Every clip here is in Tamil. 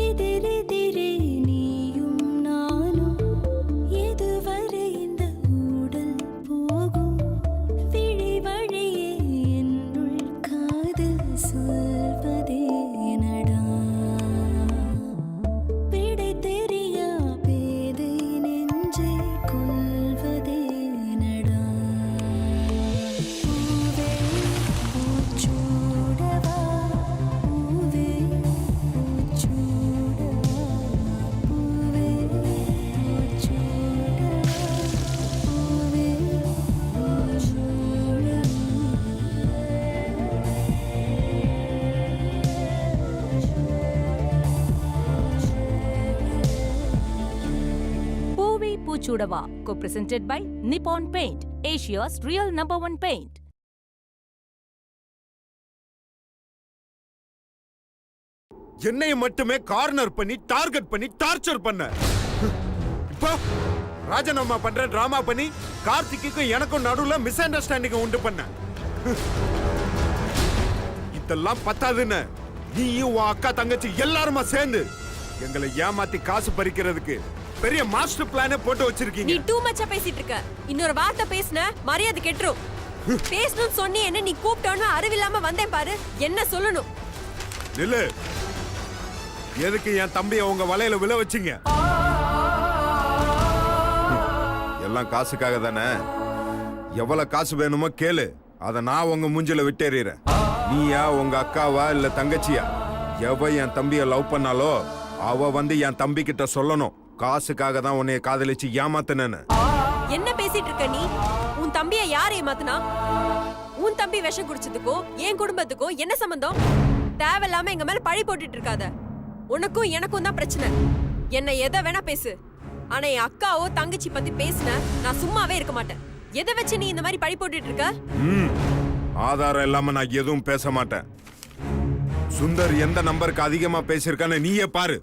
எதிரெதிரே நீயும் நானும் எதுவரை இந்த ஊடல் போகும் விழி வழியே என்னுள் காதல் சொல்வதே நடா விடை தெரியா பேதை நெஞ்சை கொள்வதே நடா பூவே பூச்சூடவா பூவே பூச்சூடவா பூவே பூச்சூடவா பூவே Poovi Poochudava, co-presented by Nippon Paint, Asia's real #1 paint. என்னைய மட்டுமே கார்னர் பண்ணி டார்கெட் பண்ணி டார்ச்சர் பண்ண. இப்போ ராஜினாமா பண்ற டிராமா பண்ணி கார்த்திக்கும் எனக்கும் நடுவுல மிஸ் அண்டர்ஸ்டாண்டிங் உண்டு பண்ண. இதெல்லாம் பத்தாதுன்னு நீயும் உன் அக்கா தங்கச்சி எல்லாருமா சேர்ந்து எங்களை ஏமாத்தி காசு பறிக்கிறதுக்கு பெரிய மாஸ்டர் பிளானே போட்டு வச்சிருக்கீங்க. நீ டூ மச்சா பேசிட்டு இருக்க. இன்னொரு வார்த்தை பேசுன மரியாதை கெட்டுரும். பேசணும்னு சொன்னி என்ன நீ கூப்பிட்டோன்னு அறிவில்லாம வந்தேன் பாரு. என்ன சொல்லணும்? நில்லு. எதுக்கு என் தம்பிய உங்க வலையில விழ வச்சீங்க? எல்லாம் காசுக்காக தானே. எவ்வளவு காசு வேணுமோ கேளு, அத நான் உங்க மூஞ்சில விட்டேறேன். நீயா உங்க அக்காவா இல்ல தங்கச்சியா? எவ என் தம்பிய லவ் பண்ணாலோ அவ வந்து என் தம்பி கிட்ட சொல்லணும், காசுக்காக தான் உன்னைய காதலிச்சு ஏமாத்தினேன்னு. என்ன பேசிட்டு இருக்க நீ? உன் தம்பிய யார் ஏமாத்துனா? உன் தம்பி விஷம் குடிச்சதுக்கோ என் குடும்பத்துக்கோ என்ன சம்பந்தம்? தேவையில்லாம எங்க மேல பழி போட்டுட்டு இருக்காத. உனக்கும் எனக்கும் தான் பிரச்சனை. என்ன எதை வேணா பேசு, ஆனா என் அக்காவோ தங்கச்சி பத்தி பேசுன நான் சும்மாவே இருக்க மாட்டேன். எதை வச்சு நீ இந்த மாதிரி பழி போட்டுட்டு இருக்க? ஆதாரம் இல்லாம நான் எதுவும் பேச மாட்டேன். சுந்தர் எந்த நம்பருக்கு அதிகமா பேசியிருக்கான்னு நீயே பாரு.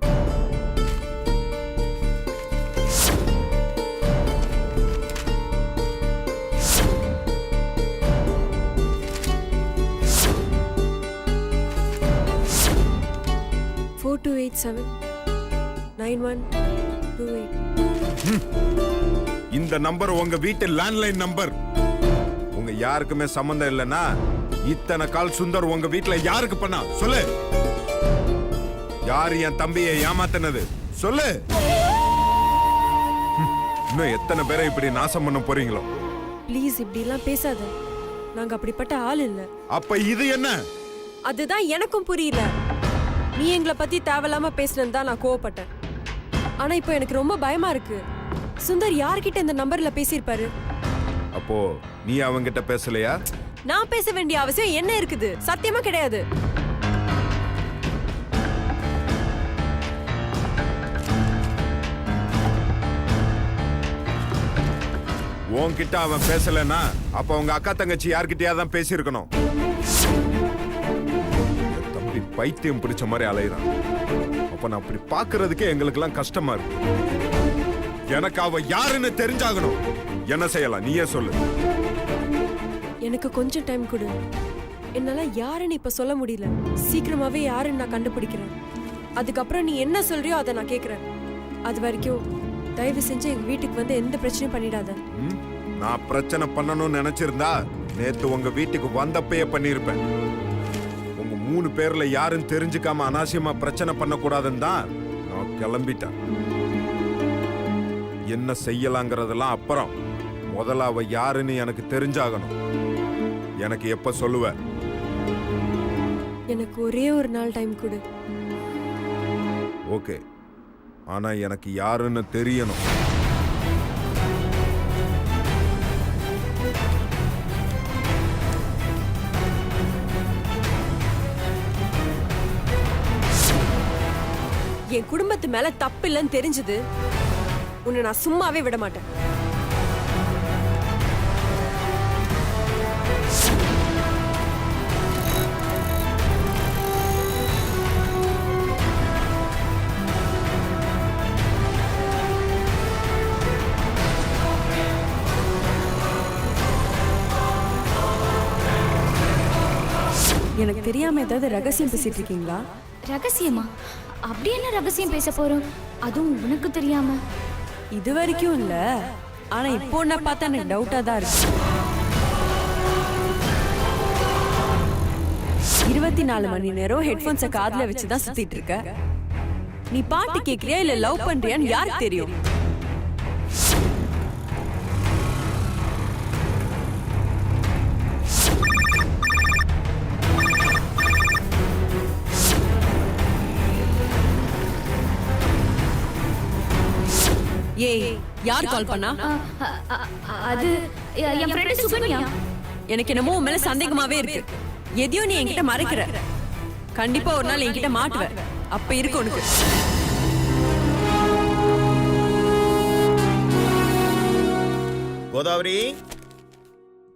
இந்த நம்பர் உங்க வீட்டு லேண்ட்லைன் நம்பர். உங்க யாருக்குமே சம்பந்தம் இல்லைன்னா இத்தனை கால் சுந்தர் உங்க வீட்டுல யாருக்கு பண்ணா சொல்லு. யாரு என் தம்பியை ஏமாத்தினது சொல்லு. இன்னும் எத்தனை பேரை இப்படி நாசம் பண்ண போறீங்களோ? ப்ளீஸ் இப்படி எல்லாம் பேசாத. நாங்க அப்படிப்பட்ட ஆள் இல்ல. அப்ப இது என்ன? அதுதான் எனக்கும் புரியல. நீ எங்களை பத்தி தேவையில்லாம பேசுனது தான் நான் கோவப்பட்டேன். ஆனா இப்போ எனக்கு ரொம்ப பயமா இருக்கு. சுந்தர் யார்கிட்ட இந்த நம்பர்ல பேசியிருப்பாரு? அப்போ நீ அவங்கிட்ட பேசலையா? நான் பேச வேண்டிய அவசியம் என்ன இருக்குது? சத்தியமா கிடையாது. உன்கிட்ட அவன் பேசலன்னா அப்ப உங்க அக்கா தங்கச்சி யார்கிட்டயா தான் பேசியிருக்கணும். தம்பி பைத்தியம் பிடிச்ச மாதிரி அலையிறான். அப்ப நான் அப்படி பாக்குறதுக்கே எங்களுக்கு எல்லாம் கஷ்டமா இருக்கு. எனக்கு அவ யாருன்னு தெரிஞ்சாகணும். என்ன செய்யலாம் நீயே சொல்லு. எனக்கு கொஞ்சம் டைம் கொடு. என்னால யாருன்னு இப்ப சொல்ல முடியல. சீக்கிரமாவே யாருன்னு நான் கண்டுபிடிக்கிறேன். அதுக்கப்புறம் நீ என்ன சொல்றியோ அதை நான் கேக்குறேன். அது வரைக்கும் தயவு செஞ்சு எங்க வீட்டுக்கு வந்து எந்த பிரச்சனையும் பண்ணிடாத. நான் பிரச்சனை பண்ணணும்னு நினைச்சிருந்தா நேத்து உங்க வீட்டுக்கு வந்தப்பயே பண்ணிருப்பேன். உங்க 3 பேர்ல யாரும் தெரிஞ்சுக்காம அனாவசியமா பிரச்சனை பண்ணக்கூடாதுன்னு தான் நான் கிளம்பிட்டேன். என்ன செய்யலாங்கிறதெல்லாம் அப்புறம். முதல்ல அவ யாருன்னு எனக்கு தெரிஞ்சாகணும். எனக்கு எப்ப சொல்லுவ? எனக்கு ஒரே ஒரு நாள் டைம் கொடு. ஓகே, ஆனா எனக்கு யாருன்னு தெரியணும். என் குடும்பத்து மேல தப்பு இல்லைன்னு தெரிஞ்சது உன்னை நான் சும்மாவே விட மாட்டேன். எனக்கு தெரியாம ஏதாவது ரகசியம் பேசிட்டு இருக்கீங்களா? ரகசியமா? அப்படி என்ன ரகசியம் பேச போறோம்? அதுவும் உனக்கு தெரியாம? இது வரைக்கும் இல்ல, ஆனா இப்போ உன்னை பார்த்தா எனக்கு டவுட்டா தான் இருக்கு. 24 மணி நேரம் ஹெட்போன்ஸை காதுல வச்சுதான் சுத்திட்டு இருக்க. நீ பாட்டு கேக்குறியா இல்ல லவ் பண்றியான்னு யாருக்கு தெரியும்? ஏய், யார் கால் பண்ணா? அது என் ஃப்ரெண்ட் சுகன்யா. எனக்கு என்னமோ உன் மேல சந்தேகமாவே இருக்கு. எதையும் நீ என்கிட்ட மறைக்கிற. கண்டிப்பா ஒரு நாள் என்கிட்ட மாட்டுவ. அப்ப இருக்கு உனக்கு. கோதாவரி,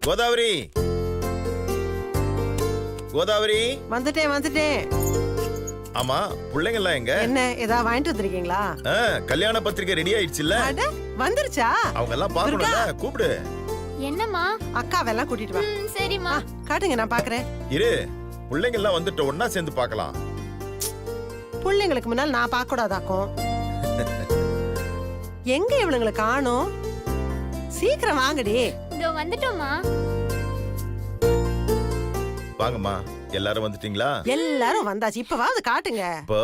கோதாவரி, கோதாவரி. வந்துட்டேன். ஆமா, பிள்ளைங்க எல்லாம் எங்க? என்ன ஏதாவது வாங்கிட்டு வந்திருக்கீங்களா? கல்யாண பத்திரிக்கை ரெடி ஆயிடுச்சுல்ல? அட, வந்துருச்சா? அவங்க எல்லாம் பாக்கணும்ல, கூப்பிடு. என்னம்மா? அக்காவெல்லாம் கூட்டிட்டு வா. சரிம்மா. காட்டுங்க, நான் பாக்குறேன். இரு, பிள்ளைங்க எல்லாம் வந்துட்டு ஒன்னா சேர்ந்து பார்க்கலாம். பிள்ளைங்களுக்கு முன்னால் நான் பார்க்க கூடாதாக்கும். எங்க இவளுங்களை காணோம்? சீக்கிரம் வாங்கடி. இதோ வந்துட்டோம்மா. வாங்கம்மா, எல்லாரும் வந்துட்டீங்களா? எல்லாரும் வந்தாச்சு. இப்பவாவது காட்டுங்க. இப்போ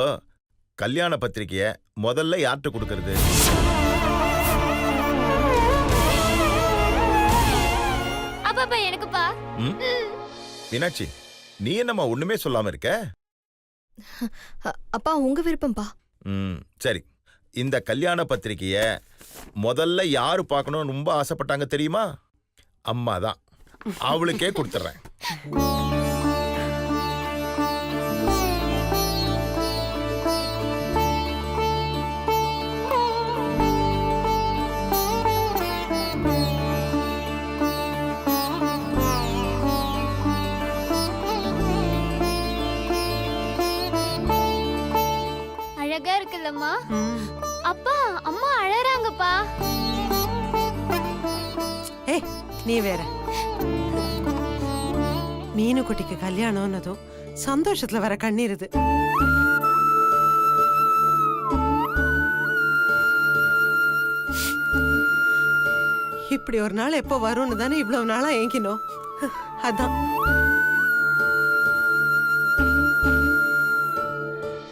கல்யாண பத்திரிக்கைய முதல்ல யார்கிட்ட கொடுக்கறது? அப்பா எனக்குப்பா. மீனாட்சி, நீ என்னம்மா ஒண்ணுமே சொல்லாம இருக்க? அப்பா உங்க விருப்பம்பா. சரி, இந்த கல்யாண பத்திரிக்கைய முதல்ல யாரு பார்க்கணும்னு ரொம்ப ஆசைப்பட்டாங்க தெரியுமா? அம்மா தான். அவளுக்கே கொடுத்துறேன். அழகா இருக்குல்லம்மா. அப்பா அம்மா அழறாங்கப்பா. ஏய், நீ வேற. மீனு குட்டிக்கு கல்யாணம்னதும் சந்தோஷத்துல வர கண்ணீருது. இப்படி ஒரு நாள் எப்போ வரும்னு தானே இவ்வளவு நாளா ஏங்கினோம். அதான்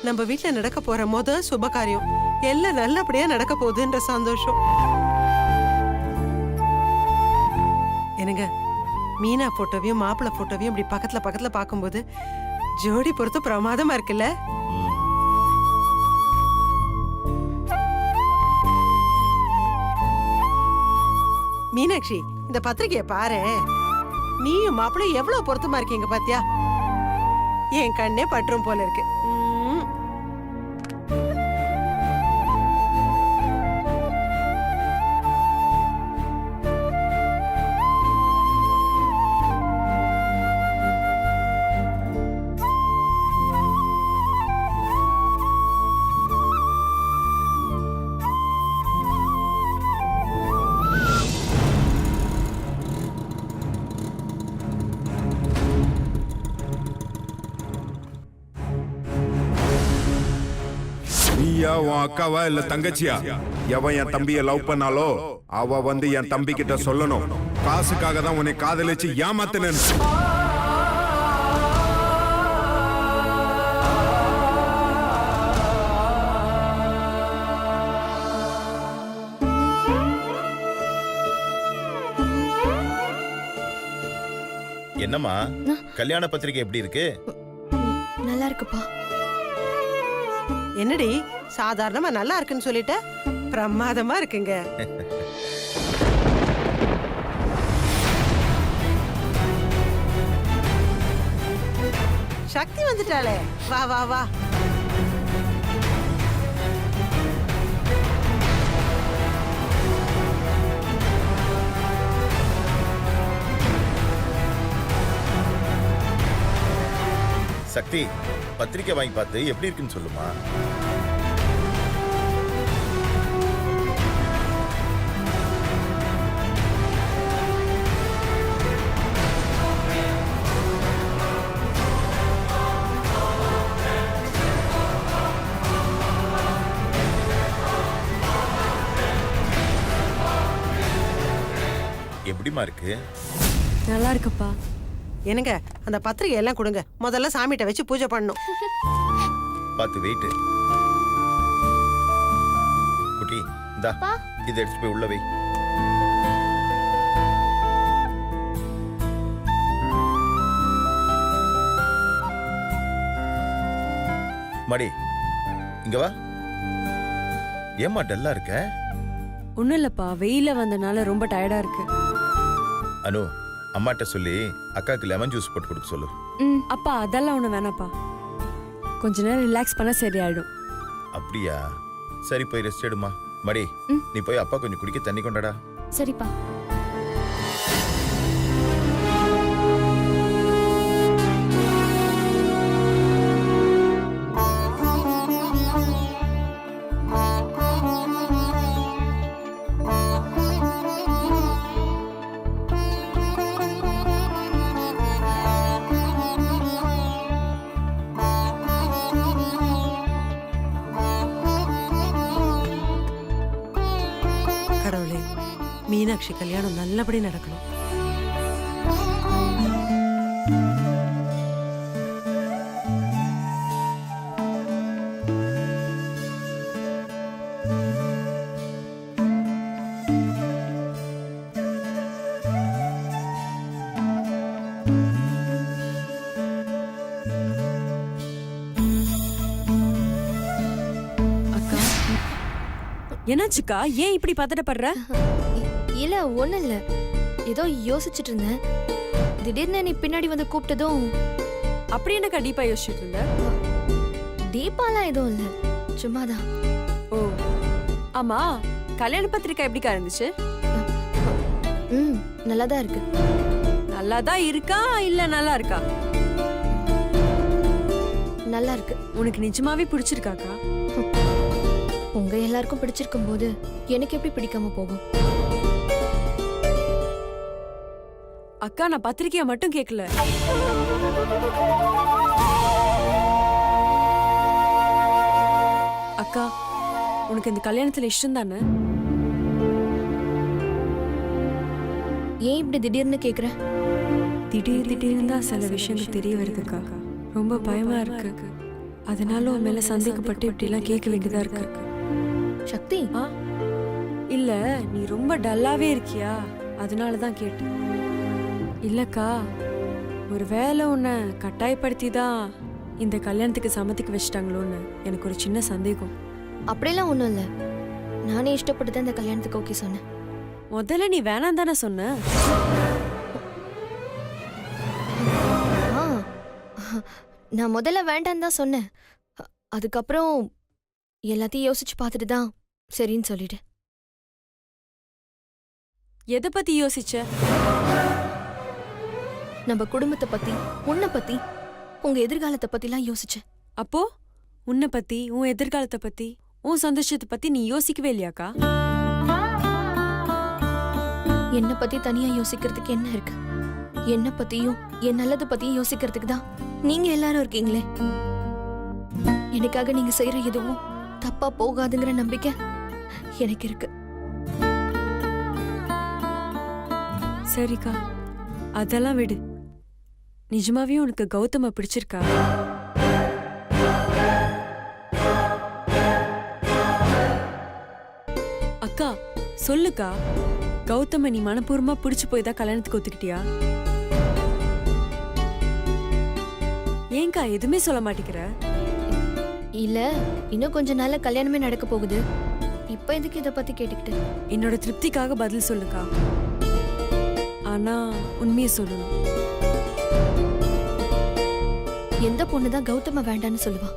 நம்ம வீட்டுல நடக்க போற சுப காரியம் எல்லாம் நல்லபடியா நடக்க போகுதுன்ற சந்தோஷம். என்னங்க, மீனா போட்டோவையும் மாப்பிள்ளை போட்டோவையும் இப்படி பக்கத்துல பார்க்கும்போது ஜோடி பொறுத்து பிரமாதமா இருக்குல்ல? மீனாட்சி, இந்த பத்திரிக்கைய பாரு. நீயும் மாப்பிள்ளை எவ்வளவு பொருத்தமா இருக்கீங்க பாத்தியா? என் கண்ணே பற்றும் போல இருக்கு. நீயா உன் அக்காவா இல்ல தங்கச்சியா? எவன் என் தம்பிய லவ் பண்ணாலோ அவ வந்து என் தம்பி கிட்ட சொல்லணும், காசுக்காக தான் உன்னை காதலிச்சு ஏமாத்தினேன்னு. என்னம்மா, கல்யாண பத்திரிக்கை எப்படி இருக்கு? நல்லா இருக்குப்பா. என்னடி சாதாரணமா நல்லா இருக்குன்னு சொல்லிட்ட? பிரமாதமா இருக்குங்க. சக்தி வந்துட்டாளே, வா வா வா. சக்தி, பத்திரிக்கை வாங்கி பார்த்து எப்படி இருக்குன்னு சொல்லுமா. எப்படிமா இருக்கு? நல்லா இருக்குப்பா. என்னங்க அந்த பத்திரிகை எல்லாம் கொடுங்க. முதல்ல சாமிகிட்ட வச்சு பூஜை பண்ணணும். பார்த்து வெயிட். குட்டி இந்தா இதை எடுத்து போய் உள்ள வை. மடி இங்க வா. ஏம்மா டல்லா இருக்க? ஒண்ணும் இல்லப்பா, வெயில வந்தனால ரொம்ப டயர்டா இருக்கு. அனு, அம்மாட்ட சொல்லி அக்காக்கு லெமன் ஜூஸ் போட்டு கொடுக்க சொல்லு. அப்பா அதெல்லாம் ஒண்ணு வேணாப்பா. கொஞ்ச நேரம் ரிலாக்ஸ் பண்ண சரியாயிடும். அப்படியா? சரி போய் ரெஸ்ட் எடுமா. மடி நீ போய் அப்பா கொஞ்சம் குடிக்க தண்ணி கொண்டாடா. சரிப்பா. கடவுளே, மீனாட்சி கல்யாணம் நல்லபடி நடக்கணும். அக்கா என்னாச்சுக்கா? ஏன் இப்படி பதட்டப்படுற? இல்ல ஒண்ணும் இல்ல, ஏதோ யோசிச்சுட்டு இருந்தேன். திடீர்னு நீ பின்னாடி வந்து கூப்பிட்டதும். அப்படி என்ன கண்டிப்பா யோசிச்சுட்டு இருந்த? தீபாலாம் எதுவும் இல்ல, சும்மாதான். ஓ ஆமா, கல்யாண பத்திரிக்கை எப்படிக்கா இருந்துச்சு? நல்லாதான் இருக்கு. நல்லாதான் இருக்கா இல்ல நல்லா இருக்கா? நல்லா இருக்கு. உனக்கு நிஜமாவே பிடிச்சிருக்காக்கா? உங்க எல்லாருக்கும் பிடிச்சிருக்கும் போது எனக்கு எப்படி பிடிக்காம போகும்? அக்கா நான் பத்திரிக்கைய மட்டும் கேட்கல. அக்கா உனக்கு இந்த கல்யாணத்துல இஷ்டம் தானே? ஏன் இப்படி திடீர்னு கேக்குற? திடீர்னு தான் சில விஷயங்கள் தெரிய வருதுக்கா. ரொம்ப பயமா இருக்கு. அதனால உன் மேல சந்தேகப்பட்டு இப்படி எல்லாம் கேட்க வேண்டியதா இருக்கு. சக்தி, இல்ல நீ ரொம்ப டல்லாவே இருக்கியா, அதனாலதான் கேட்டேன். இல்லக்கா, ஒரு வேளை உன்னை கட்டாயப்படுத்தி தான் இந்த கல்யாணத்துக்கு சம்மதிக்க வச்சிட்டாங்களோன்னு எனக்கு ஒரு சின்ன சந்தேகம். அப்படியெல்லாம் ஒண்ணும் இல்ல. நானே இஷ்டப்பட்டு தான் இந்த கல்யாணத்துக்கு ஓகே சொன்னேன். முதல்ல நீ வேணாம் தானே சொன்ன? ஆ, நான் முதல்ல வேண்டான்னு தான் சொன்னேன். அதுக்கப்புறம் எல்லாத்தையும் யோசிச்சு பார்த்துட்டு தான் சரின்னு சொல்லிட்டேன். எதை பத்தி யோசிச்ச? நம்ம குடும்பத்தை பத்தி, உன்னை பத்தி, உங்க எதிர்காலத்தை பத்திலாம் யோசிச்சேன். அப்போ உன்னை பத்தி, உன் எதிர்காலத்தை பத்தி, உன் சந்தோஷத்தை பத்தி நீ யோசிக்கவே இல்லையாக்கா? என்னை பத்தி தனியா யோசிக்கிறதுக்கு என்ன இருக்கு? என்னை பத்தியும் என் நல்லதை பத்தியும் யோசிக்கிறதுக்கு தான் நீங்க எல்லாரும் இருக்கீங்களே. எனக்காக நீங்க செய்யற எதுவும் தப்பா போகாதுங்கிற நம்பிக்கை எனக்கு இருக்கு. சரிக்கா, அதெல்லாம் விடு. நிஜமாவே உனக்கு கௌதம பிடிச்சிருக்கா? அக்கா சொல்லுக்கா, கௌதம நீ மனப்பூர்வமா பிடிச்சு போய் தான் கல்யாணத்துக்கு ஒத்துக்கிட்டியா? ஏங்கா எதுவுமே சொல்ல மாட்டேங்கிற? இல்ல, இன்னும் கொஞ்ச நாள்ல கல்யாணமே நடக்க போகுது. இப்ப எதுக்கு இத பத்தி கேட்டுக்கிட்டு? என்னோட திருப்திக்காக பதில் சொல்லுக்கா. ஆனா உண்மையை சொல்லணும். எந்த பொண்ணுதான் கௌதம வேண்டான்னு சொல்லுவா?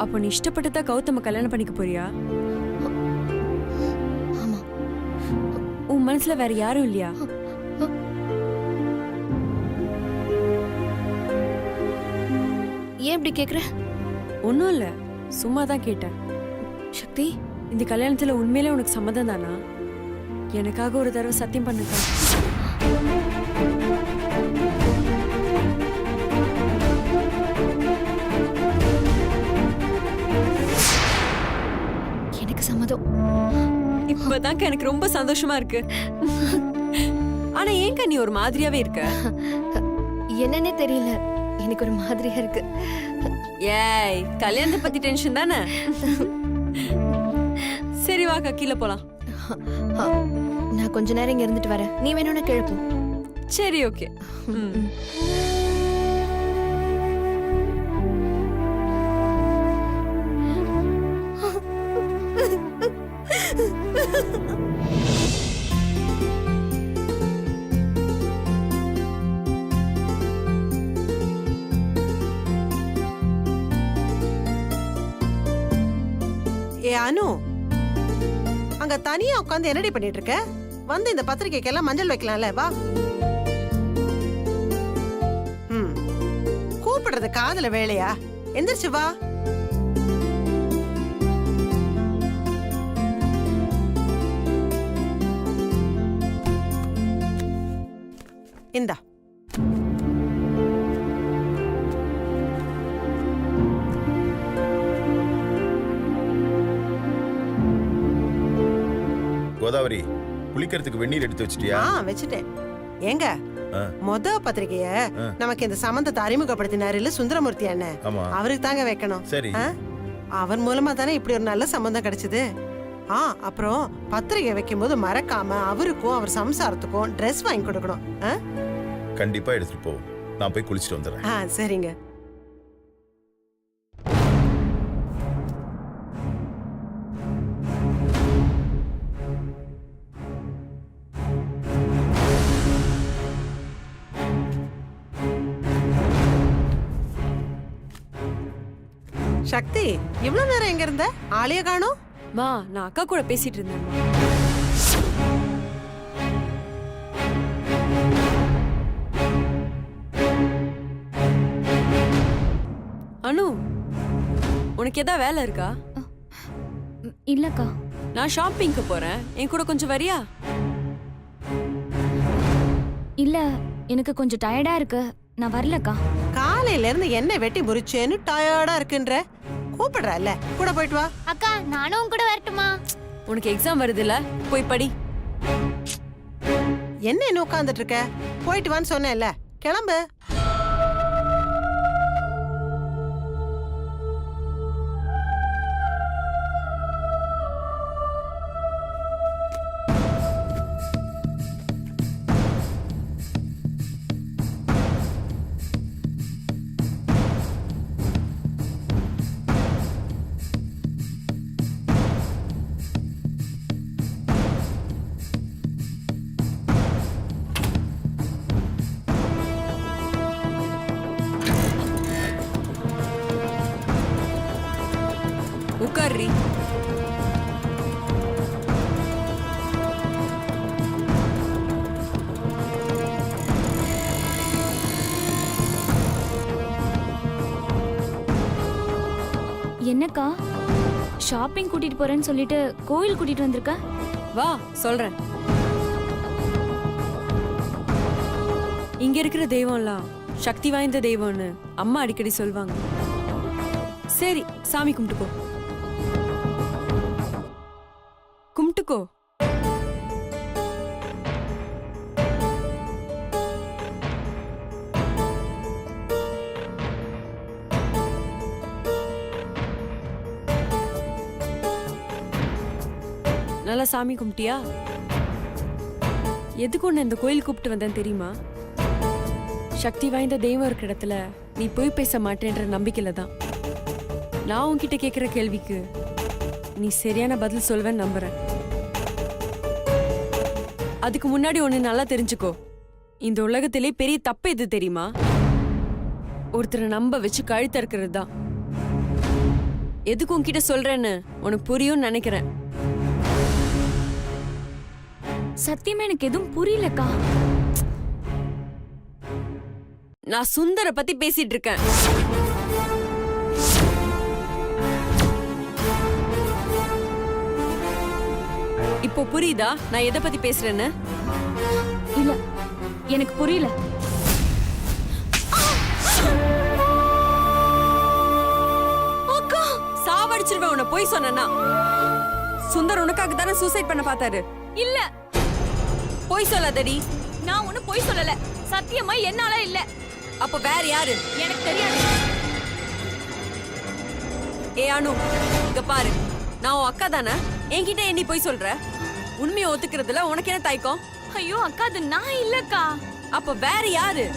அப்போ நீ இஷ்டப்பட்டுதான் கௌதம கல்யாணம் பண்ணிக்க போறியா? ஆமா. உன் மனசுல வேற யாரும் இல்லையா? ஏன் இப்படி கேக்குற? ஒன்னும் இல்ல, சும்மா தான் கேட்டேன். சக்தி, இந்த கல்யாணத்துல உண்மையிலே உனக்கு சம்மதம் தானா? எனக்காக ஒரு தடவை சத்தியம் பண்ணுக்கா. சம்மதம். இப்பதான்க்கா எனக்கு ரொம்ப சந்தோஷமா இருக்கு. ஆனா ஏன்க்கா நீ ஒரு மாதிரியாவே இருக்க? என்னன்னே தெரியல, எனக்கு ஒரு மாதிரியா இருக்கு. ஏய், கல்யாணத்தை பத்தி டென்ஷன் தானே? சரி வாக்கா கீழே போலாம். நான் கொஞ்ச நேரம் இங்க இருந்துட்டு வரேன், நீ வேணும்னா கிளப்பு. சரி ஓகே. ஏ அனு, அங்க தனியா உட்காந்து என்னடி பண்ணிட்டு இருக்க? வந்து இந்த பத்திரிக்கைக்கெல்லாம் மஞ்சள் வைக்கலாம்ல, வா. கூப்பிடுறது காதுல வேலையா? எந்திரிச்சு வா. இந்தா. கோதாவரி, குளிக்கிறதுக்கு வெந்நீர் எடுத்து வச்சிட்டியா? வச்சுட்டேன். ஏங்க, ஆ. மொத பத்திரிக்கைய ஆ. நமக்கு இந்த சம்பந்தத்தை அறிமுகப்படுத்தினாரு இல்ல சுந்தரமூர்த்தி அண்ணன், ஆமா. அவருக்கு தாங்க வைக்கணும். சரி. ஆ? அவர் மூலமா தானே இப்படி ஒரு நல்ல சம்பந்தம் கிடைச்சது. அப்புறம் பத்திரிகை வைக்கும் போது மறக்காம அவருக்கும் அவர் சம்சாரத்துக்கும் ட்ரெஸ் வாங்கி கொடுக்கணும். கண்டிப்பா எடுத்துட்டு போ. நான் போய் குளிச்சுட்டு வந்துடுறேன். சரிங்க. சக்தி, இவ்வளவு நேரம் எங்க இருந்த? ஆளைய காணோம். மா, நான் அக்கா கூட பேசிட்டு இருந்தேன். அனு, உனக்கு ஏதா வேலை இருக்கா? இல்லக்கா. நான் ஷாப்பிங்க்கு போறேன், என் கூட கொஞ்சம் வரியா? இல்ல, எனக்கு கொஞ்சம் டயர்டா இருக்கு, நான் வரலக்கா. காலையில இருந்து என்ன வெட்டி முறிச்சேன்னு டயர்டா இருக்குன்ற. கூப்பிடுறல, கூட போயிட்டு வா. அக்கா, நானும் கூட வரட்டுமா? உனக்கு எக்ஸாம் வருதுல, போய் படி. என்ன உட்கார்ந்துட்டு இருக்க? போயிட்டு வான்னு சொன்னேன்ல, கிளம்பு. உட்கார்றி. என்னக்கா, ஷாப்பிங் கூட்டிட்டு போறேன்னு சொல்லிட்டு கோயில் கூட்டிட்டு வந்திருக்க? வா, சொல்றேன். இங்க இருக்கிற தெய்வம்லாம் சக்தி வாய்ந்த தெய்வம்னு அம்மா அடிக்கடி சொல்வாங்க. சரி, சாமி கும்பிட்டுக்கோ. கும்பிட்டுக்கோ. நல்லா சாமி கும்பிட்டியா? எதுக்கு ஒன்று இந்த கோயில் கூப்பிட்டு வந்தேன் தெரியுமா? சக்தி வாய்ந்த தெய்வம் இருக்கிற இடத்துல நீ போய் பேச மாட்டேன்ற நம்பிக்கையில தான். நான் உன்கிட்ட கேட்குற கேள்விக்கு நீ சரியான பதில் சொல்வேன்னு நம்புறேன். அதுக்கு முன்னாடி ஒன்று நல்லா தெரிஞ்சுக்கோ. இந்த உலகத்திலே பெரிய தப்பு எது தெரியுமா? ஒருத்தரை நம்ப வச்சு கழுத்த இருக்கிறது தான். எதுக்கு உன்கிட்ட சொல்றேன்னு உனக்கு புரியும்னு நினைக்கிறேன். சத்தியமா எனக்கு எதுவும் புரியலக்கா. நான் சுந்தர பத்தி பேசிட்டு இருக்கேன். இப்போ புரியுதா நான் எதை பத்தி பேசுறேன்னு? இல்ல, எனக்கு புரியல. அக்கா, சாவடிச்சிருவேன் உன்னை போய் சொன்னா. சுந்தர் உனக்காக தானே சூசைட் பண்ண பார்த்தாரு. இல்ல, போய் சொல்லாதடி. நான் ஒண்ணும் பொய் சொல்லல. சத்தியமா என்னால இல்ல. அப்ப வேற யாரு? எனக்கு தெரியாது. ஏ அனு, இங்க பாரு, நான் உன் அக்கா தானே. என்கிட்ட நீ போய் சொல்ற. உண்மையை ஒத்துக்கிறதுல உனக்கு என்ன தயக்கம்? ஐயோ அக்கா, அது நான் இல்லக்கா. அப்ப வேற யாரு?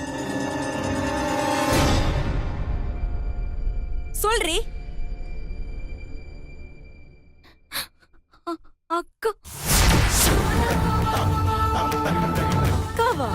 சொல்றி. அக்கா. அக்காவா?